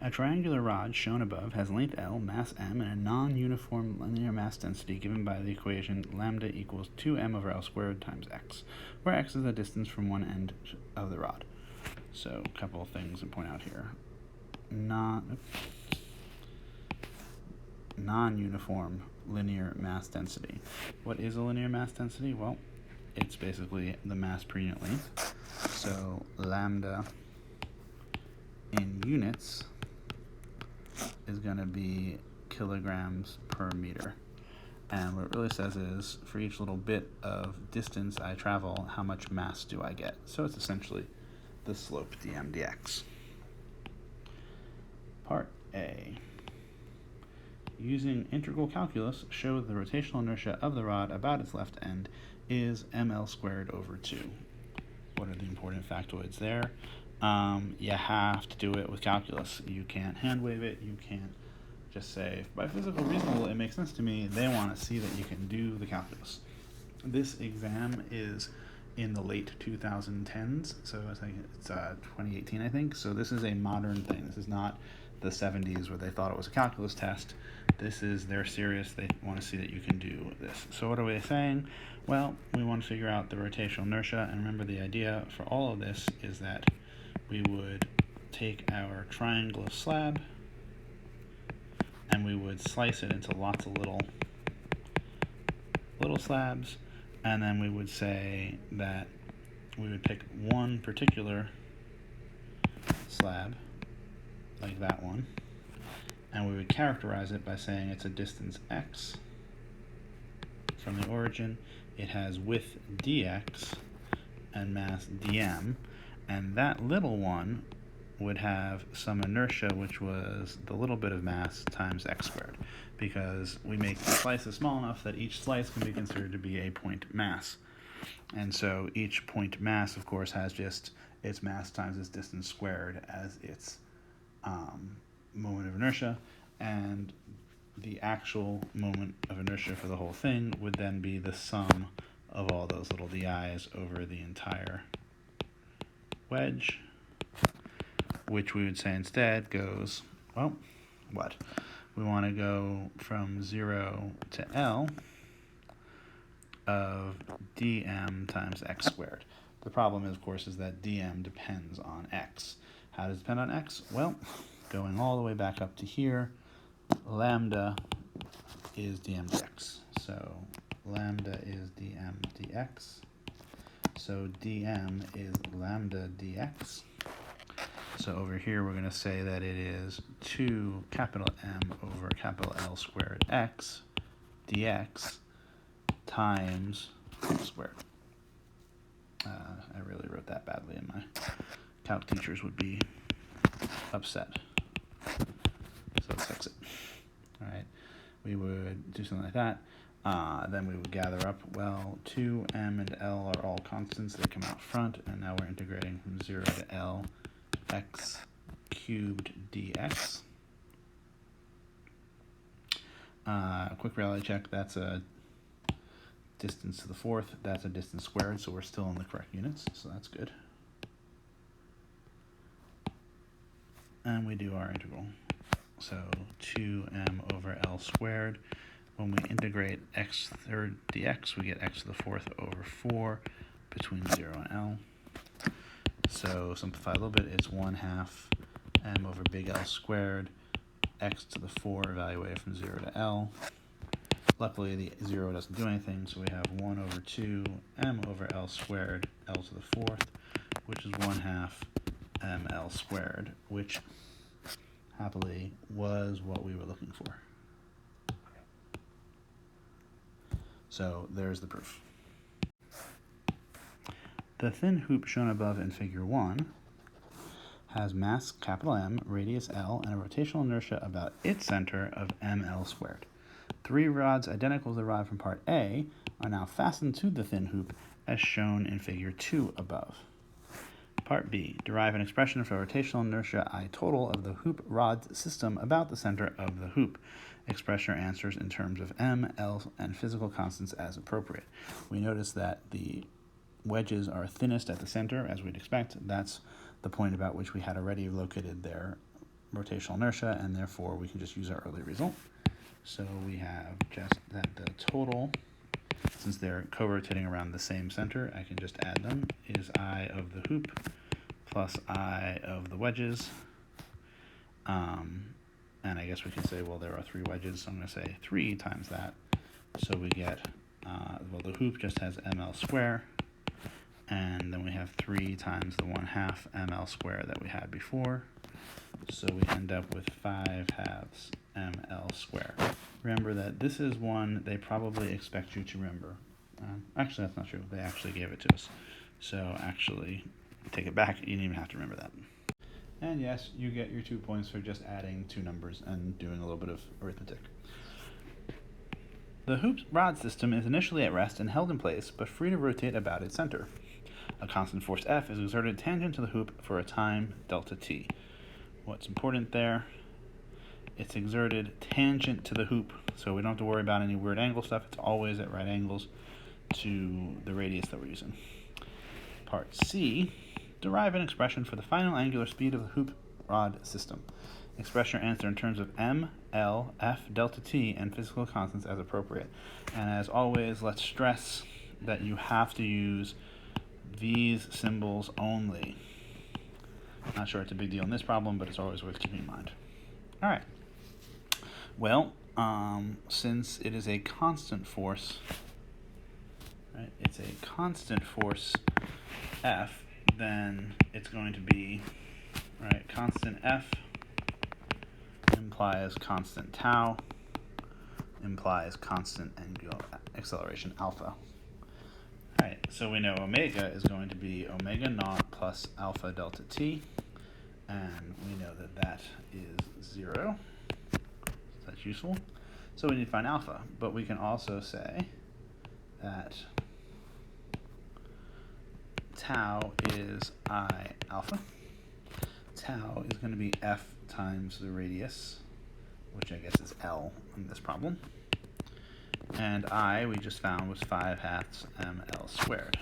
A triangular rod shown above has length L, mass m, and a non-uniform linear mass density given by the equation lambda equals 2m over L squared times x, where x is the distance from one end of the rod. So a couple of things to point out here. Non-uniform linear mass density. What is a linear mass density? Well, it's basically the mass per unit length. So lambda in units is going to be kilograms per meter. And what it really says is, for each little bit of distance I travel, how much mass do I get? So it's essentially the slope dm dx. Part A. Using integral calculus, show the rotational inertia of the rod about its left end is ml squared over 2. What are the important factoids there? You have to do it with calculus. You can't hand wave it. You can't just say, by physical reasonable, it makes sense to me. They want to see that you can do the calculus. This exam is in the late 2010s, so it's 2018, I think. So this is a modern thing. This is not the 70s where they thought it was a calculus test. They're serious. They want to see that you can do this. So what are we saying? Well, we want to figure out the rotational inertia, and remember the idea for all of this is that we would take our triangular slab and we would slice it into lots of little slabs, and then we would say that we would pick one particular slab, like that one, and we would characterize it by saying it's a distance x from the origin. It has width dx and mass dm, and that little one would have some inertia, which was the little bit of mass times x squared, because we make the slices small enough that each slice can be considered to be a point mass. And so each point mass, of course, has just its mass times its distance squared as its moment of inertia, and the actual moment of inertia for the whole thing would then be the sum of all those little di's over the entire wedge, which we would say instead goes, well, what? We want to go from 0 to L of dm times x squared. The problem, of course, is that dm depends on x. How does it depend on x? Well, going all the way back up to here, lambda is dm dx. So lambda is dm dx. So dm is lambda dx. So over here we're going to say that it is 2 capital M over capital L squared x dx times x squared. I really wrote that badly, and my calc teachers would be upset. So let's fix it. All right, we would do something like that. Then we would gather up, well, 2, m, and l are all constants. They come out front, and now we're integrating from 0 to L x cubed dx. Quick reality check, that's a distance to the fourth. That's a distance squared, so we're still in the correct units, so that's good. And we do our integral. So 2m over L squared. When we integrate x third dx, we get x to the fourth over 4 between 0 and L. So simplify a little bit, it's 1/2 m over big L squared, x to the 4 evaluated from 0 to L. Luckily, the 0 doesn't do anything, so we have 1 over 2 m over L squared, L to the 4th, which is 1/2 ml squared, which happily was what we were looking for. So there's the proof. The thin hoop shown above in figure 1 has mass capital M, radius L, and a rotational inertia about its center of ml squared. 3 rods identical to the rod from part A are now fastened to the thin hoop as shown in figure 2 above. Part B, derive an expression for rotational inertia I total of the hoop rod system about the center of the hoop. Express your answers in terms of m, L, and physical constants as appropriate. We notice that the wedges are thinnest at the center, as we'd expect. That's the point about which we had already located their rotational inertia, and therefore we can just use our early result. So we have just that the total, since they're co-rotating around the same center, I can just add them, is I of the hoop plus I of the wedges. And I guess we can say, well, there are 3 wedges, so I'm going to say 3 times that. So we get, well, the hoop just has ml square, and then we have 3 times the 1/2 ml square that we had before. So we end up with 5/2 ml square. Remember that this is one they probably expect you to remember. Actually, that's not true. They actually gave it to us. So actually, take it back. You didn't even have to remember that. And yes, you get your 2 points for just adding 2 numbers and doing a little bit of arithmetic. The hoop rod system is initially at rest and held in place, but free to rotate about its center. A constant force F is exerted tangent to the hoop for a time delta t. What's important there? It's exerted tangent to the hoop, so we don't have to worry about any weird angle stuff. It's always at right angles to the radius that we're using. Part C, derive an expression for the final angular speed of the hoop rod system. Express your answer in terms of m, l, f, delta t, and physical constants as appropriate. And as always, let's stress that you have to use these symbols only. Not sure it's a big deal in this problem, but it's always worth keeping in mind. All right. Well, since it is a constant force, right? It's a constant force F, then it's going to be, right, constant F implies constant tau, implies constant angular acceleration alpha. All right, so we know omega is going to be omega naught plus alpha delta t, and we know that that is 0. So that's useful. So we need to find alpha, but we can also say that tau is I alpha. Tau is going to be F times the radius, which I guess is L in this problem. And I, we just found, was 5/2 ml squared.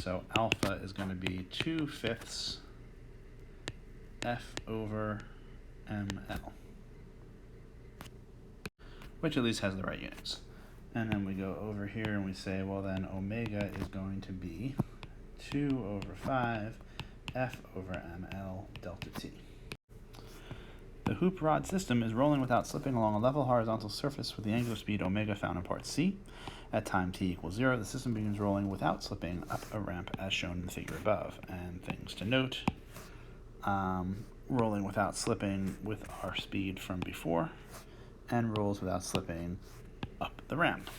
So alpha is going to be 2/5 F over ml, which at least has the right units. And then we go over here and we say, well, then omega is going to be 2/5 F over ml delta t. The hoop rod system is rolling without slipping along a level horizontal surface with the angular speed omega found in part C. At time t equals 0, the system begins rolling without slipping up a ramp as shown in the figure above. And things to note, rolling without slipping with our speed from before, and rolls without slipping up the ramp.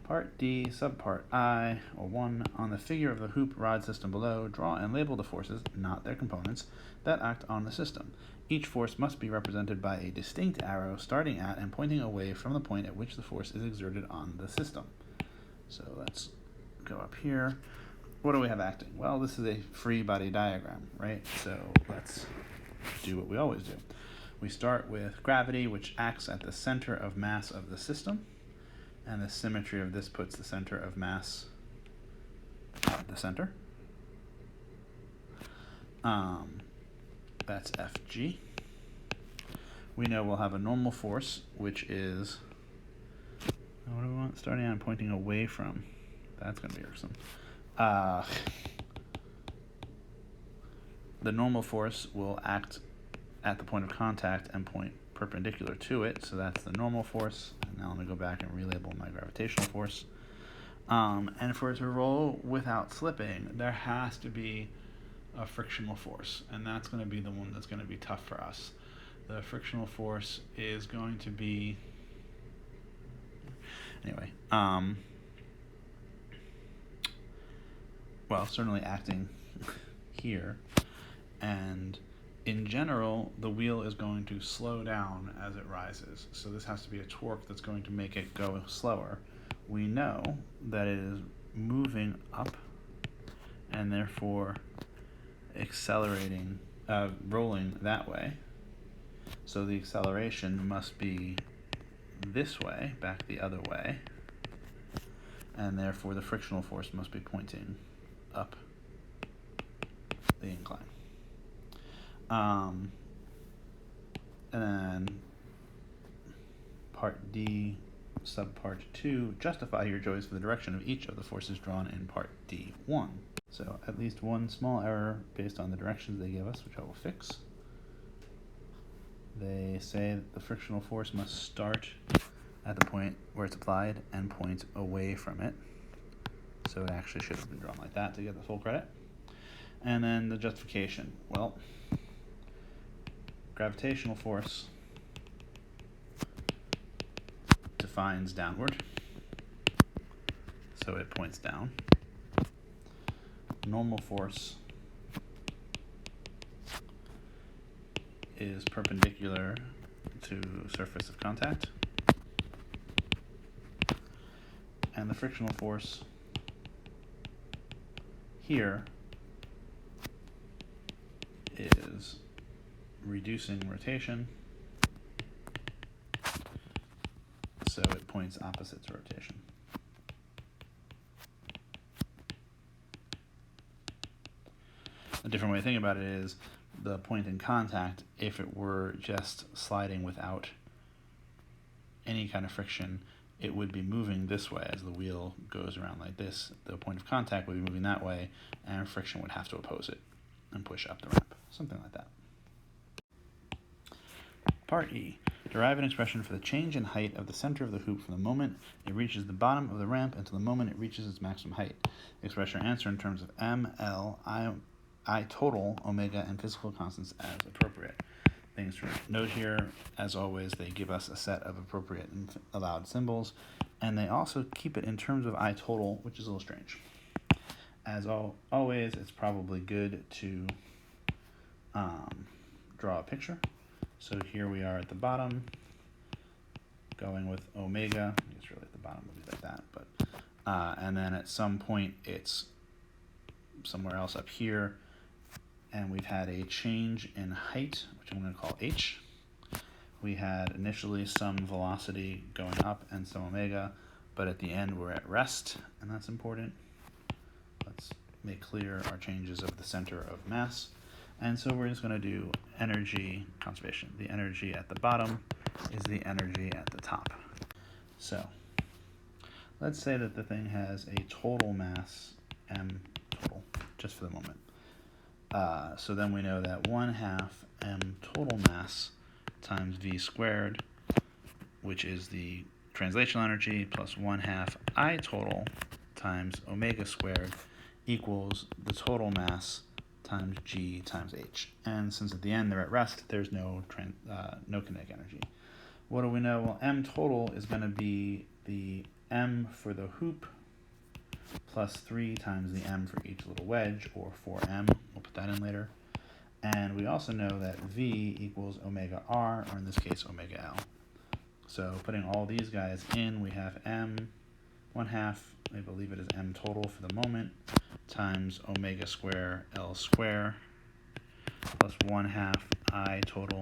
Part D, subpart I, or 1, on the figure of the hoop rod system below, draw and label the forces, not their components, that act on the system. Each force must be represented by a distinct arrow starting at and pointing away from the point at which the force is exerted on the system. So let's go up here. What do we have acting? Well, this is a free body diagram, right? So let's do what we always do. We start with gravity, which acts at the center of mass of the system. And the symmetry of this puts the center of mass at the center. That's Fg. We know we'll have a normal force, which is, what do we want? Starting out and pointing away from. That's going to be irksome. The normal force will act at the point of contact and point perpendicular to it, so that's the normal force. And now let me go back and relabel my gravitational force. And for it to roll without slipping, there has to be a frictional force, and that's going to be the one that's going to be tough for us. The frictional force is going to be, anyway, well, certainly acting here, and in general, the wheel is going to slow down as it rises. So this has to be a torque that's going to make it go slower. We know that it is moving up and therefore accelerating, rolling that way. So the acceleration must be this way, back the other way. And therefore the frictional force must be pointing up the incline. And then part D, subpart 2, justify your choice for the direction of each of the forces drawn in part D1. So at least one small error based on the directions they give us, which I will fix. They say that the frictional force must start at the point where it's applied and point away from it. So it actually should have been drawn like that to get the full credit. And then the justification. Well, gravitational force defines downward, so it points down. Normal force is perpendicular to surface of contact. And the frictional force here is reducing rotation, so it points opposite to rotation. A different way to think about it is the point in contact, if it were just sliding without any kind of friction, it would be moving this way as the wheel goes around like this. The point of contact would be moving that way, and friction would have to oppose it and push up the ramp, something like that. Part E. Derive an expression for the change in height of the center of the hoop from the moment it reaches the bottom of the ramp until the moment it reaches its maximum height. Express your answer in terms of M, L, I total, omega, and physical constants as appropriate. Things to note here, as always, they give us a set of appropriate and allowed symbols, and they also keep it in terms of I total, which is a little strange. As always, it's probably good to draw a picture. So here we are at the bottom, going with omega. I guess really at the bottom would be like that, but and then at some point it's somewhere else up here, and we've had a change in height, which I'm going to call h. We had initially some velocity going up and some omega, but at the end we're at rest, and that's important. Let's make clear our changes of the center of mass. And so we're just going to do energy conservation. The energy at the bottom is the energy at the top. So let's say that the thing has a total mass m total, just for the moment. So then we know that 1/2 m total mass times v squared, which is the translational energy, plus 1/2 I total times omega squared equals the total mass times g times h. And since at the end they're at rest, there's no kinetic energy. What do we know? Well, m total is going to be the m for the hoop plus 3 times the m for each little wedge, or 4m. We'll put that in later. And we also know that v equals omega r, or in this case omega l. So putting all these guys in, we have m 1/2, I believe it is m total for the moment, times omega square L square, plus 1/2 I total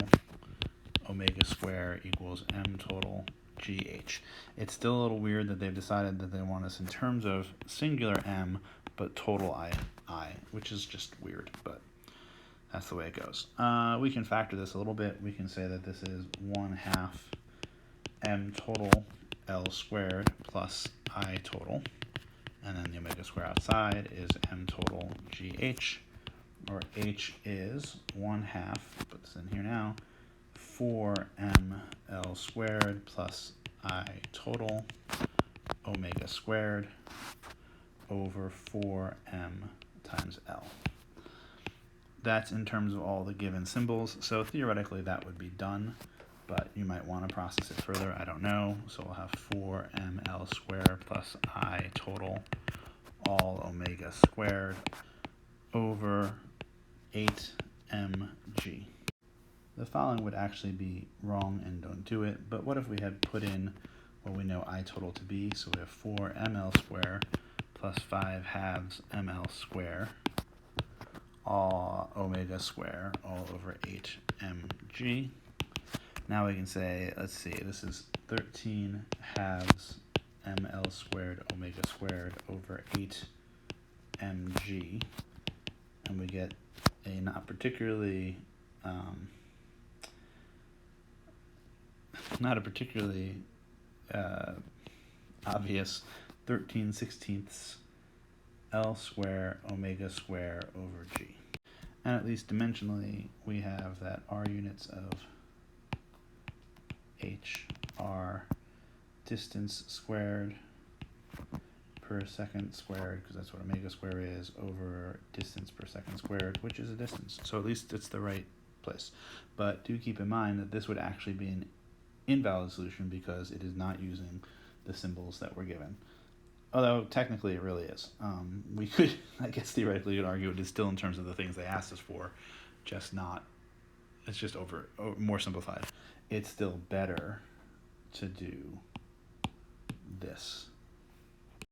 omega square equals m total GH. It's still a little weird that they've decided that they want us in terms of singular m, but total I, which is just weird, but that's the way it goes. We can factor this a little bit. We can say that this is 1/2 m total L squared plus I total, and then the omega square outside is m total GH, or H is 1/2, put this in here now, 4m L squared plus I total omega squared over 4m times L. That's in terms of all the given symbols, so theoretically that would be done, but you might want to process it further, I don't know. So we'll have 4ml squared plus I total all omega squared over 8mg. The following would actually be wrong and don't do it, but what if we had put in what we know I total to be? So we have 4ml squared plus 5/2 ml squared all omega square all over 8mg. Now we can say, let's see, this is 13/2 ml squared omega squared over 8mg, and we get a not particularly not a particularly obvious 13/16 L square omega square over G. And at least dimensionally, we have that r units of h are distance squared per second squared, because that's what omega square is, over distance per second squared, which is a distance. So at least it's the right place. But do keep in mind that this would actually be an invalid solution because it is not using the symbols that were given. Although technically it really is. We could, I guess theoretically, you could argue it is still in terms of the things they asked us for, just not, it's just more simplified. It's still better to do this.